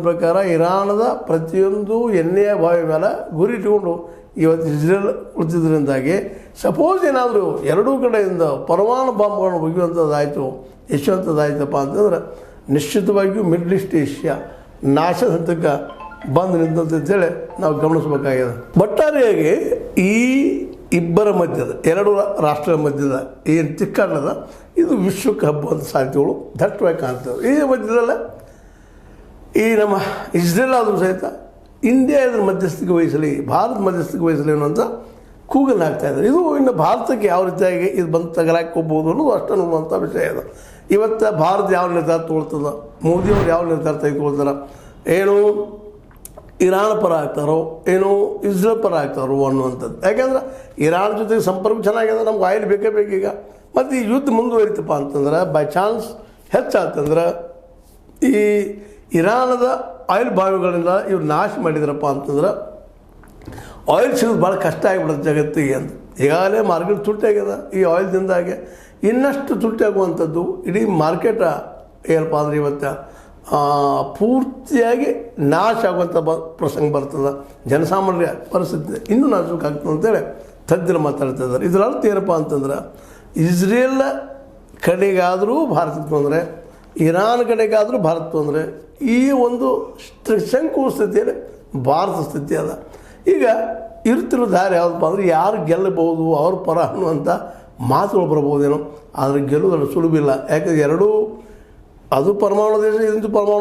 ಪ್ರಕಾರ ಇರಾನದ ಪ್ರತಿಯೊಂದು ಎಣ್ಣೆಯ ಬಾವಿ ಮೇಲೆ ಗುರಿ ಇಟ್ಟುಕೊಂಡು ಇವತ್ತು ಇಸ್ರೇಲ್ ಉಳಿದಿದ್ದರಿಂದಾಗಿ ಸಪೋಸ್ ಏನಾದರೂ ಎರಡೂ ಕಡೆಯಿಂದ ಪರಮಾಣು ಬಾಂಬ್ಗಳನ್ನು ಒಗೆಯುವಂಥದ್ದಾಯಿತು ಎಷ್ಟುವಂಥದ್ದಾಯ್ತಪ್ಪ ಅಂತಂದ್ರೆ ನಿಶ್ಚಿತವಾಗಿಯೂ ಮಿಡ್ಲ್ ಈಸ್ಟ್ ಏಷ್ಯಾ ನಾಶದ ಹಂತಕ್ಕೆ ಬಂದು ನಿಂತಂತೇಳಿ ನಾವು ಗಮನಿಸಬೇಕಾಗಿದೆ. ಒಟ್ಟಾರೆಯಾಗಿ ಈ ಇಬ್ಬರ ಮಧ್ಯದ ಎರಡು ರಾಷ್ಟ್ರಗಳ ಮಧ್ಯದ ಏನು ತಿಕ್ಕಾಟದ ಇದು ವಿಶ್ವಕ್ಕೆ ಹಬ್ಬುವಂಥ ಸಾಧ್ಯತೆಗಳು ದಟ್ಟವಾಗಿ ಕಾಣ್ತವೆ. ಈ ಮಧ್ಯದಲ್ಲ ಈ ನಮ್ಮ ಇಸ್ರೇಲ್ ಆದರೂ ಸಹಿತ ಇಂಡಿಯಾ ಇದ್ರ ಮಧ್ಯಸ್ಥಿಕೆ ವಹಿಸಲಿ, ಭಾರತ ಮಧ್ಯಸ್ಥಿಕೆ ವಹಿಸಲಿ ಅನ್ನೋಂಥ ಕೂಗನ್ನು ಹಾಕ್ತಾಯಿದ್ದಾರೆ. ಇದು ಇನ್ನು ಭಾರತಕ್ಕೆ ಯಾವ ರೀತಿಯಾಗಿ ಇದು ಬಂದು ತಗಲಾಕೋಬೋದು ಅನ್ನೋದು ಅಷ್ಟು ಅನ್ನುವಂಥ ವಿಷಯ ಇದೆ. ಇವತ್ತು ಭಾರತ ಯಾವ ನಿರ್ಧಾರ ತೊಗೊಳ್ತದ, ಮೋದಿಯವರು ಯಾವ ನಿರ್ಧಾರ ತೆಗೆದುಕೊಳ್ತಾರೆ, ಏನು ಇರಾನ್ ಪರ ಆಗ್ತಾರೋ ಏನು ಇಸ್ರೇಲ್ ಪರ ಆಗ್ತಾರೋ ಅನ್ನುವಂಥದ್ದು. ಯಾಕೆಂದ್ರೆ ಇರಾನ್ ಜೊತೆಗೆ ಸಂಪರ್ಕ ಚೆನ್ನಾಗಿದೆ, ನಮ್ಗೆ ಆಯಿಲ್ ಬೇಕೇ ಬೇಕೀಗ. ಮತ್ತು ಈ ಯುದ್ಧ ಮುಂದುವರಿತಪ್ಪ ಅಂತಂದ್ರೆ ಬೈ ಚಾನ್ಸ್ ಹೆಚ್ಚಾಗ್ತಂದ್ರೆ ಈ ಇರಾನದ ಆಯಿಲ್ ಬಾವಿಗಳಿಂದ ಇವ್ರು ನಾಶ ಮಾಡಿದ್ರಪ್ಪ ಅಂತಂದ್ರೆ ಆಯಿಲ್ ಸಿಗೋದು ಭಾಳ ಕಷ್ಟ ಆಗಿಬಿಡುತ್ತೆ ಜಗತ್ತಿಗೆ ಅಂತ. ಈಗಾಗಲೇ ಮಾರ್ಕೆಟ್ ತುಟ್ಟಾಗ್ಯದ ಈ ಆಯಿಲ್ದಿಂದಾಗೆ. ಇನ್ನಷ್ಟು ತುಟ್ಟಾಗುವಂಥದ್ದು ಇಡೀ ಮಾರ್ಕೆಟ ಏನಪ್ಪ ಅಂದರೆ ಇವತ್ತು ಪೂರ್ತಿಯಾಗಿ ನಾಶ ಆಗುವಂಥ ಪ್ರಸಂಗ ಬರ್ತದೆ. ಜನಸಾಮಾನ್ಯರ ಪರಿಸ್ಥಿತಿ ಇನ್ನೂ ನಾಶಕ್ಕಾಗ್ತದೆ ಅಂತೇಳಿ ತಜ್ಞರು ಮಾತಾಡ್ತಾ ಇದ್ದಾರೆ. ಇದರ ಅರ್ಥ ಏನಪ್ಪ ಅಂತಂದ್ರೆ ಇಸ್ರೇಲ್ ಕಡೆಗಾದರೂ ಭಾರತಕ್ಕೆ ತೊಂದರೆ, ಇರಾನ್ ಕಡೆಗಾದರೂ ಭಾರತ ತೊಂದರೆ. ಈ ಒಂದು ಶಂಕು ಸ್ಥಿತಿಯಲ್ಲಿ ಭಾರತ ಸ್ಥಿತಿ ಅದ. ಈಗ ಇರ್ತಿರೋ ದಾರಿ ಯಾವುದಪ್ಪ ಅಂದರೆ ಯಾರು ಗೆಲ್ಲಬಹುದು ಅವ್ರ ಪರ ಅನ್ನುವಂಥ ಮಾತುಗಳು ಬರ್ಬೋದೇನೋ, ಆದರೆ ಗೆಲ್ಲೋದು ಸುಲಭಿಲ್ಲ. ಯಾಕಂದರೆ ಎರಡೂ ಅದು ಪರಮಾಣು ದೇಶ, ಇದೊಂದು ಪರಮಾಣು